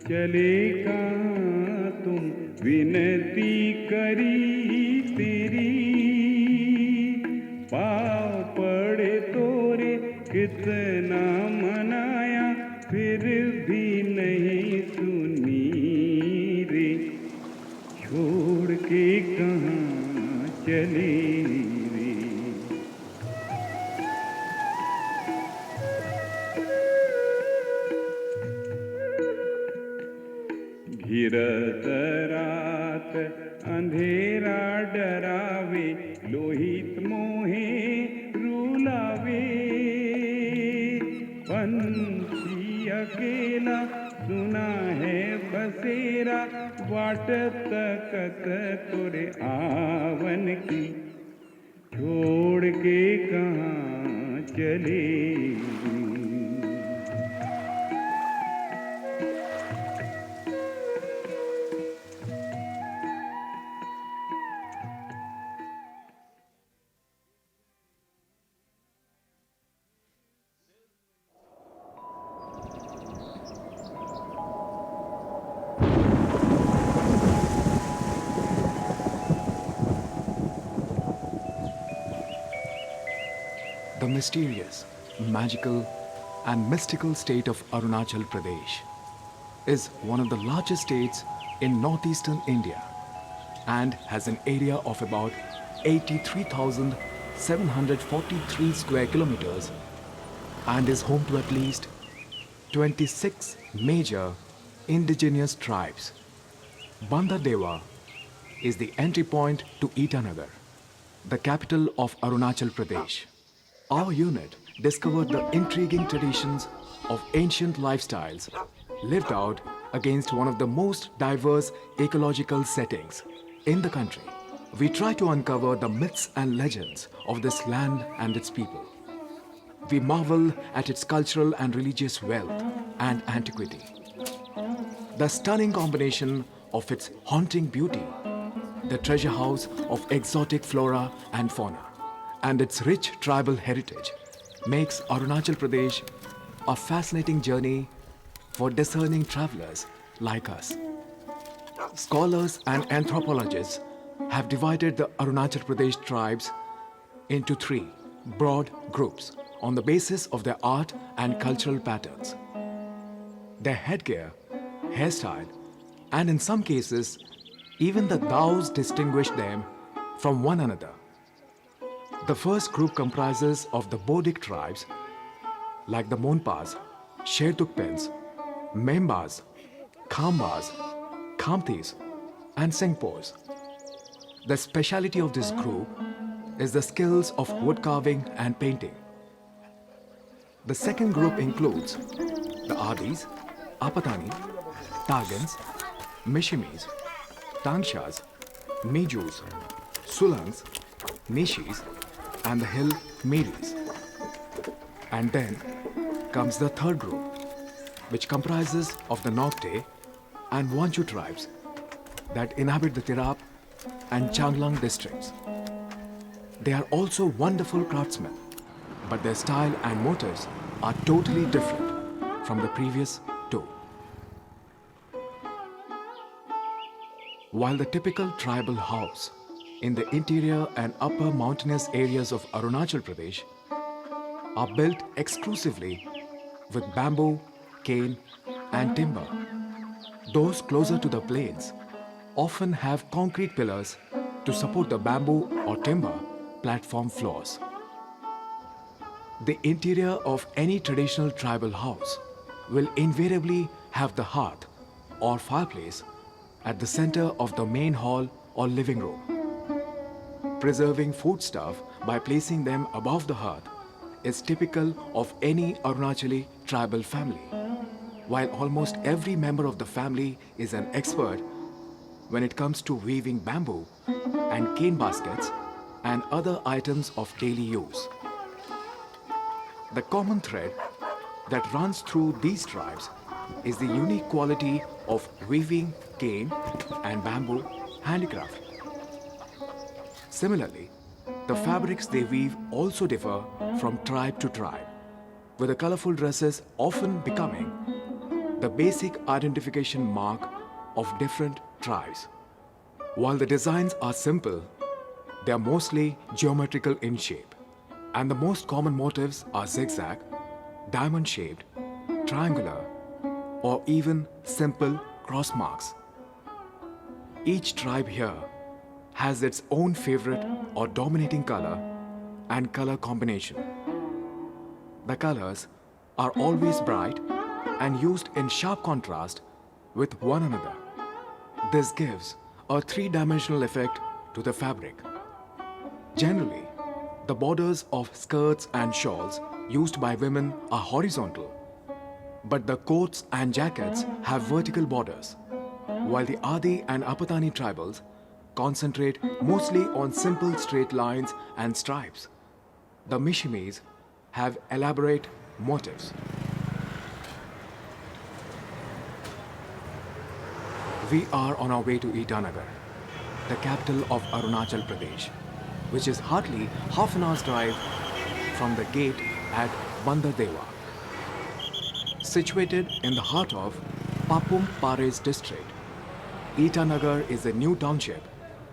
चले कहाँ तुम विनती करी तेरी, पाँव पड़े तोरे कितना मनाया फिर भी नहीं सुनी रे, छोड़ के कहाँ चले रे। घिरत रात अंधेरा डरावे, लोहित मोहे रुलावे, पंछी अकेला सुना है बसेरा, बाट तकत तोरे आवन की, छोड़ के कहाँ चले। The mysterious, magical and mystical state of Arunachal Pradesh is one of the largest states in northeastern India and has an area of about 83,743 square kilometers and is home to at least 26 major indigenous tribes. Bandadeva is the entry point to Itanagar, the capital of Arunachal Pradesh. Our unit discovered the intriguing traditions of ancient lifestyles lived out against one of the most diverse ecological settings in the country. We try to uncover the myths and legends of this land and its people. We marvel at its cultural and religious wealth and antiquity. The stunning combination of its haunting beauty, the treasure house of exotic flora and fauna, and its rich tribal heritage makes Arunachal Pradesh a fascinating journey for discerning travelers like us. Scholars and anthropologists have divided the Arunachal Pradesh tribes into three broad groups on the basis of their art and cultural patterns. Their headgear, hairstyle, and in some cases, even the Daos distinguish them from one another. The first group comprises of the Bodic tribes like the Monpas, Shertukpens, Membas, Khambas, Khamtis, and Sengpos. The speciality of this group is the skills of wood carving and painting. The second group includes the Adis, Apatani, Tagans, Mishimis, Tangshas, Mijus, Sulangs, Nishis, and the hill Meris. And then comes the third group, which comprises of the Nokte and Wanchu tribes that inhabit the Tirap and Changlang districts. They are also wonderful craftsmen, but their style and motives are totally different from the previous two. While the typical tribal house in the interior and upper mountainous areas of Arunachal Pradesh are built exclusively with bamboo, cane, and timber. Those closer to the plains often have concrete pillars to support the bamboo or timber platform floors. The interior of any traditional tribal house will invariably have the hearth or fireplace at the center of the main hall or living room. Preserving foodstuff by placing them above the hearth is typical of any Arunachali tribal family, while almost every member of the family is an expert when it comes to weaving bamboo and cane baskets and other items of daily use. The common thread that runs through these tribes is the unique quality of weaving cane and bamboo handicraft. Similarly, the fabrics they weave also differ from tribe to tribe, with the colorful dresses often becoming the basic identification mark of different tribes. While the designs are simple, they are mostly geometrical in shape, and the most common motifs are zigzag, diamond-shaped, triangular, or even simple cross marks. Each tribe here has its own favorite or dominating color and color combination. The colors are always bright and used in sharp contrast with one another. This gives a three-dimensional effect to the fabric. Generally, the borders of skirts and shawls used by women are horizontal, but the coats and jackets have vertical borders, while the Adi and Apatani tribals concentrate mostly on simple straight lines and stripes. The Mishimis have elaborate motifs. We are on our way to Itanagar, the capital of Arunachal Pradesh, which is hardly half an hour's drive from the gate at Bandardewa. Situated in the heart of Papum Pares district, Itanagar is a new township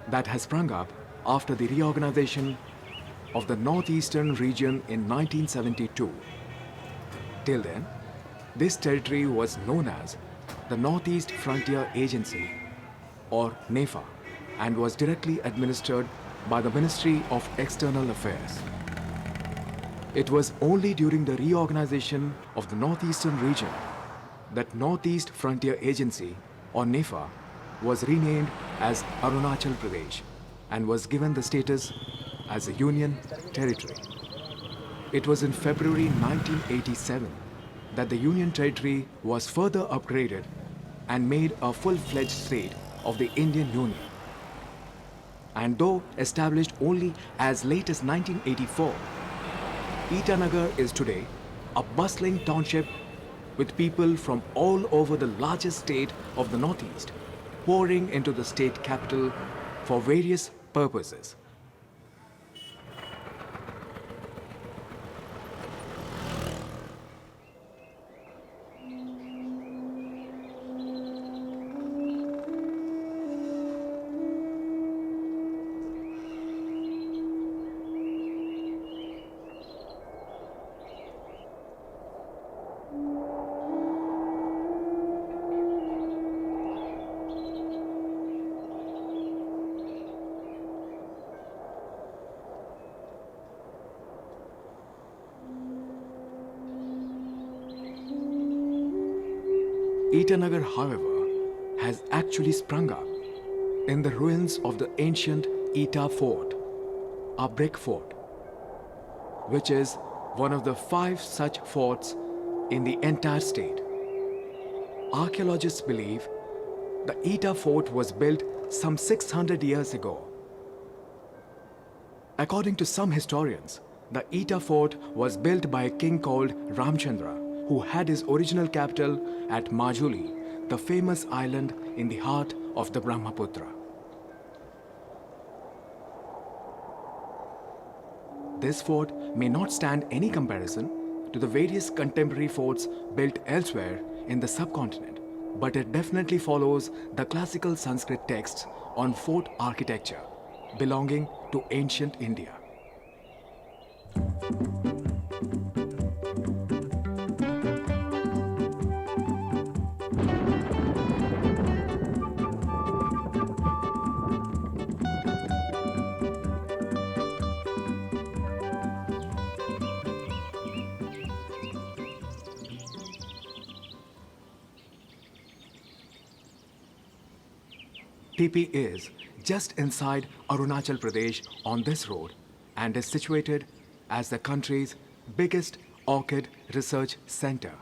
that has sprung up after the reorganization of the northeastern region in 1972. Till then, this territory was known as the Northeast Frontier Agency, or NEFA, and was directly administered by the Ministry of External Affairs. It was only during the reorganization of the northeastern region that Northeast Frontier Agency, or NEFA, was renamed as Arunachal Pradesh and was given the status as a union territory. It was in February 1987 that the union territory was further upgraded and made a full-fledged state of the Indian Union. And though established only as late as 1984, Itanagar is today a bustling township with people from all over the largest state of the Northeast pouring into the state capital for various purposes. Itanagar, however, has actually sprung up in the ruins of the ancient Ita Fort, a brick fort, which is one of the 5 such forts in the entire state. Archaeologists believe the Ita Fort was built some 600 years ago. According to some historians, the Ita Fort was built by a king called Ramchandra, who had his original capital at Majuli, the famous island in the heart of the Brahmaputra. This fort may not stand any comparison to the various contemporary forts built elsewhere in the subcontinent, but it definitely follows the classical Sanskrit texts on fort architecture belonging to ancient India. TP is just inside Arunachal Pradesh on this road and is situated as the country's biggest orchid research center.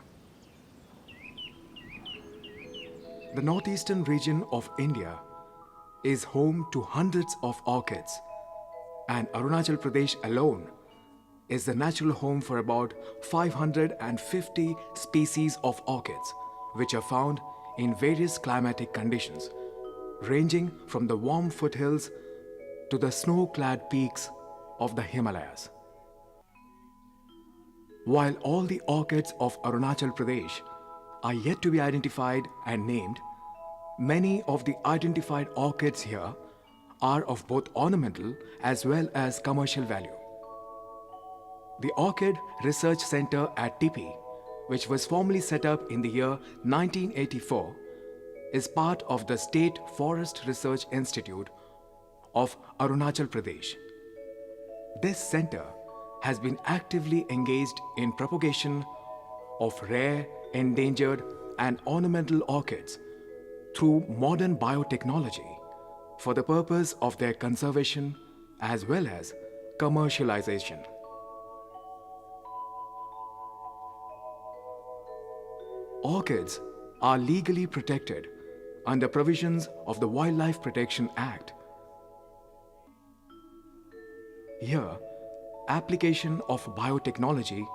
The northeastern region of India is home to hundreds of orchids, and Arunachal Pradesh alone is the natural home for about 550 species of orchids, which are found in various climatic conditions, ranging from the warm foothills to the snow-clad peaks of the Himalayas. While all the orchids of Arunachal Pradesh are yet to be identified and named, many of the identified orchids here are of both ornamental as well as commercial value. The Orchid Research Center at Tipi, which was formally set up in the year 1984, is part of the State Forest Research Institute of Arunachal Pradesh. This center has been actively engaged in propagation of rare, endangered, and ornamental orchids through modern biotechnology for the purpose of their conservation as well as commercialization. Orchids are legally protected under provisions of the Wildlife Protection Act. Here, application of biotechnology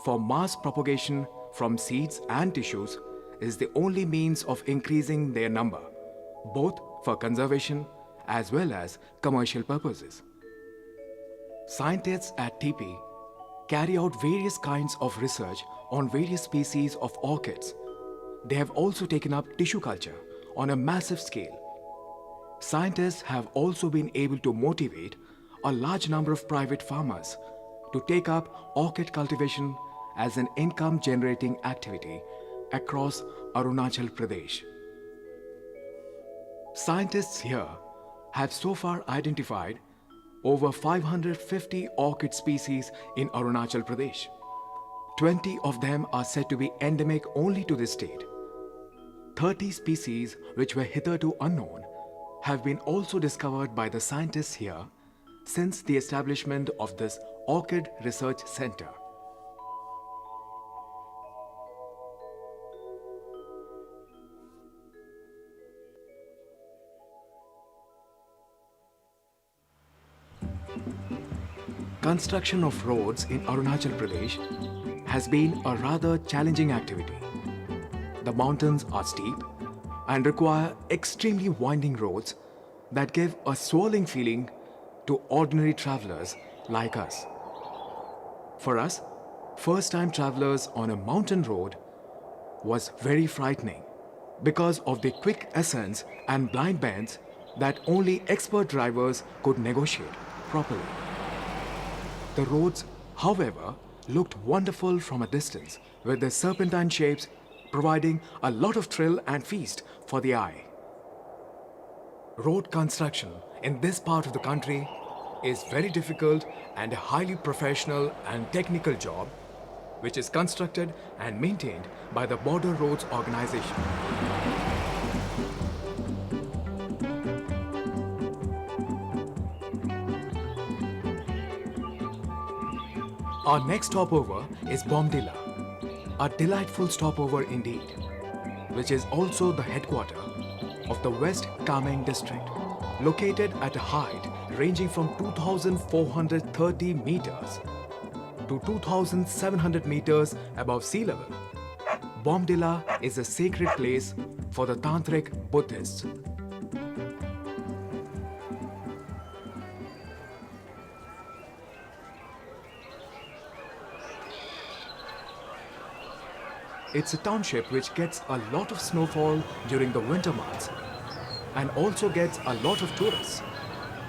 for mass propagation from seeds and tissues is the only means of increasing their number, both for conservation as well as commercial purposes. Scientists at TP carry out various kinds of research on various species of orchids. They have also taken up tissue culture on a massive scale. Scientists have also been able to motivate a large number of private farmers to take up orchid cultivation as an income-generating activity across Arunachal Pradesh. Scientists here have so far identified over 550 orchid species in Arunachal Pradesh. 20 of them are said to be endemic only to this state. 30 species which were hitherto unknown have been also discovered by the scientists here since the establishment of this Orchid Research Center. Construction of roads in Arunachal Pradesh has been a rather challenging activity. The mountains are steep and require extremely winding roads that give a swirling feeling to ordinary travelers like us. For us, first-time travelers on a mountain road was very frightening because of the quick ascents and blind bends that only expert drivers could negotiate properly. The roads, however, looked wonderful from a distance, with their serpentine shapes providing a lot of thrill and feast for the eye. Road construction in this part of the country is very difficult and a highly professional and technical job, which is constructed and maintained by the Border Roads Organization. Our next stopover is Bomdila, a delightful stopover indeed, which is also the headquarters of the West Kameng district, located at a height ranging from 2,430 meters to 2,700 meters above sea level. Bomdila is a sacred place for the Tantric Buddhists. It's a township which gets a lot of snowfall during the winter months and also gets a lot of tourists.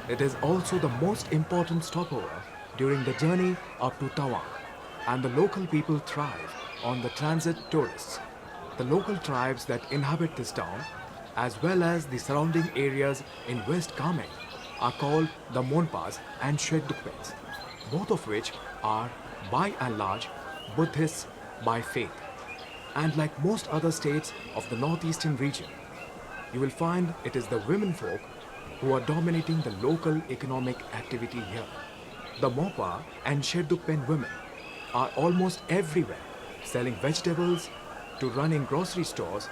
It is also the most important stopover during the journey up to Tawang, and the local people thrive on the transit tourists. The local tribes that inhabit this town, as well as the surrounding areas in West Kameng, are called the Monpas and Shedukpens, both of which are, by and large, Buddhists by faith. And like most other states of the northeastern region, you will find it is the women folk who are dominating the local economic activity here. The Mopa and Sherdukpen women are almost everywhere, selling vegetables to running grocery stores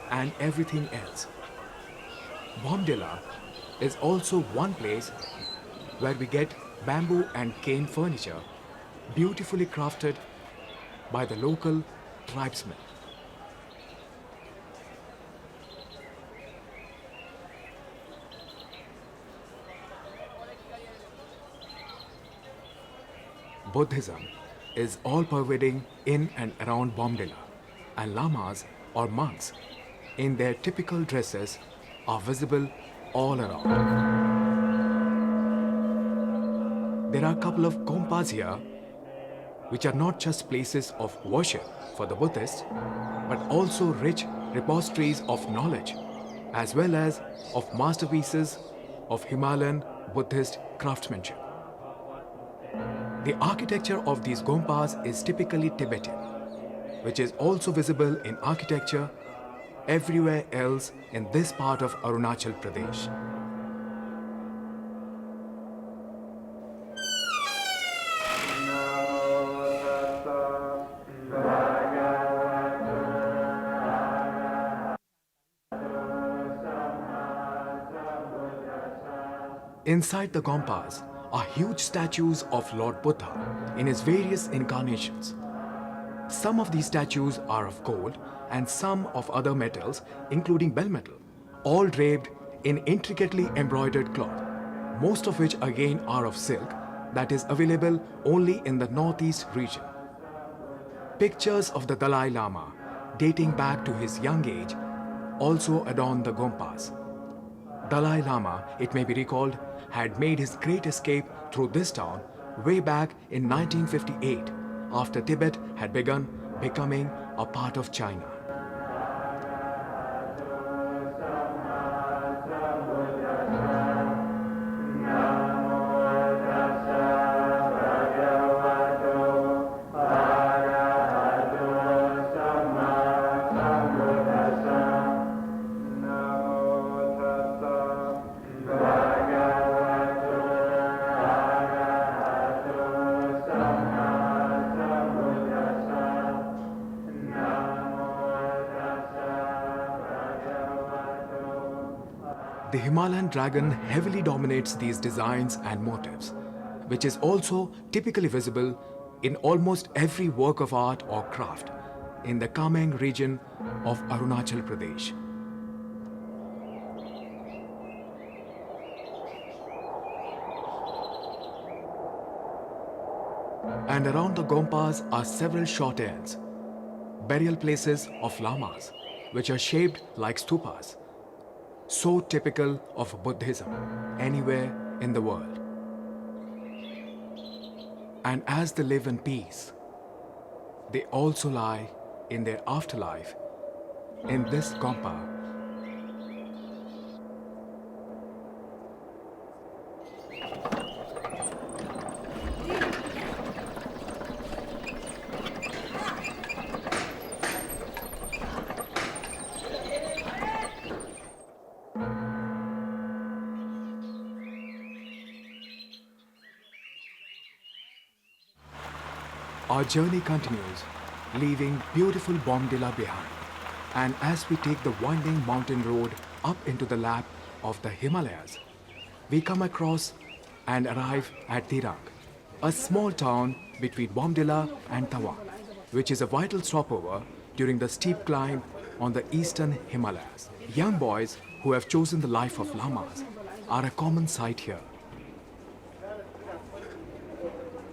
and everything else. Bomdila is also one place where we get bamboo and cane furniture beautifully crafted by the local tribesmen. Buddhism is all-pervading in and around Bomdila. and lamas or monks in their typical dresses are visible all around. There are a couple of gompas here, which are not just places of worship for the Buddhists, but also rich repositories of knowledge, as well as of masterpieces of Himalayan Buddhist craftsmanship. The architecture of these gompas is typically Tibetan, which is also visible in architecture everywhere else in this part of Arunachal Pradesh. Inside the gompas are huge statues of Lord Buddha in his various incarnations. Some of these statues are of gold and some of other metals, including bell metal, all draped in intricately embroidered cloth, most of which again are of silk that is available only in the northeast region. Pictures of the Dalai Lama, dating back to his young age, also adorn the gompas. Dalai Lama, it may be recalled, had made his great escape through this town way back in 1958 after Tibet had begun becoming a part of China. The Himalayan dragon heavily dominates these designs and motifs, which is also typically visible in almost every work of art or craft in the Kameng region of Arunachal Pradesh. And around the gompas are several short ends, burial places of lamas, which are shaped like stupas, so typical of Buddhism anywhere in the world. And as they live in peace, they also lie in their afterlife in this gompa. Our journey continues, leaving beautiful Bomdila behind. And as we take the winding mountain road up into the lap of the Himalayas, we come across and arrive at Dirang, a small town between Bomdila and Tawang, which is a vital stopover during the steep climb on the eastern Himalayas. Young boys who have chosen the life of lamas are a common sight here.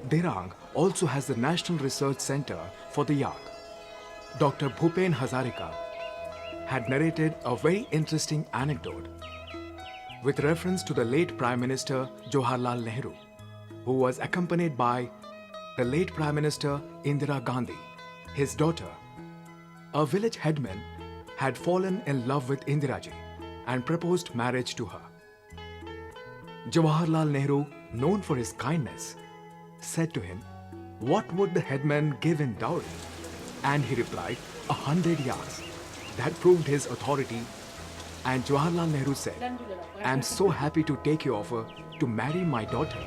Dirang also has the National Research Center for the Yak. Dr. Bhupen Hazarika had narrated a very interesting anecdote with reference to the late Prime Minister Jawaharlal Nehru, who was accompanied by the late Prime Minister Indira Gandhi, his daughter. A village headman had fallen in love with Indiraji and proposed marriage to her. Jawaharlal Nehru, known for his kindness, said to him, "What would the headman give in dowry?" And he replied, 100 yaks. That proved his authority. And Jawaharlal Nehru said, "I'm so happy to take your offer to marry my daughter,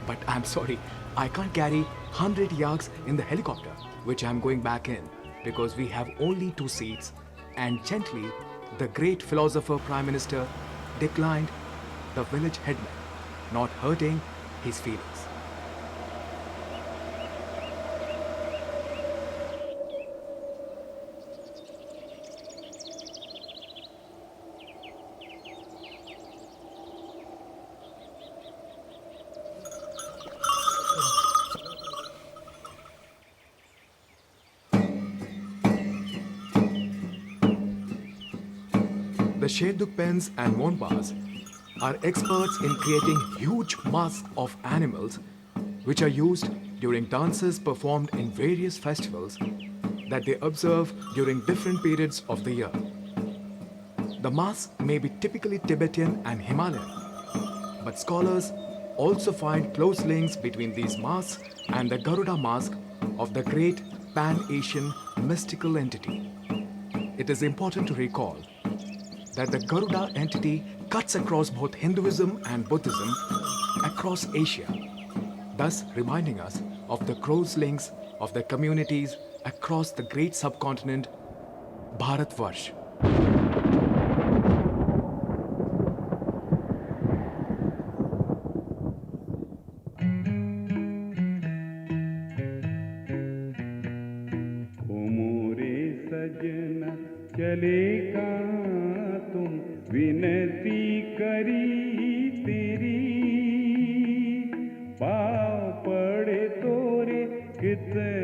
but I'm sorry, I can't carry 100 yaks in the helicopter, which I'm going back in, because we have only 2 seats." And gently, the great philosopher Prime Minister declined the village headman, not hurting his feelings. The Sherduk pens and Wonpas are experts in creating huge masks of animals which are used during dances performed in various festivals that they observe during different periods of the year. The masks may be typically Tibetan and Himalayan, but scholars also find close links between these masks and the Garuda mask of the great Pan-Asian mystical entity. It is important to recall that the Garuda entity cuts across both Hinduism and Buddhism across Asia, thus reminding us of the close links of the communities across the great subcontinent Bharatvarsh. ओ मोरे सजना चले कहाँ तुम विनती करी तेरी पाँव पड़े तोरे कितने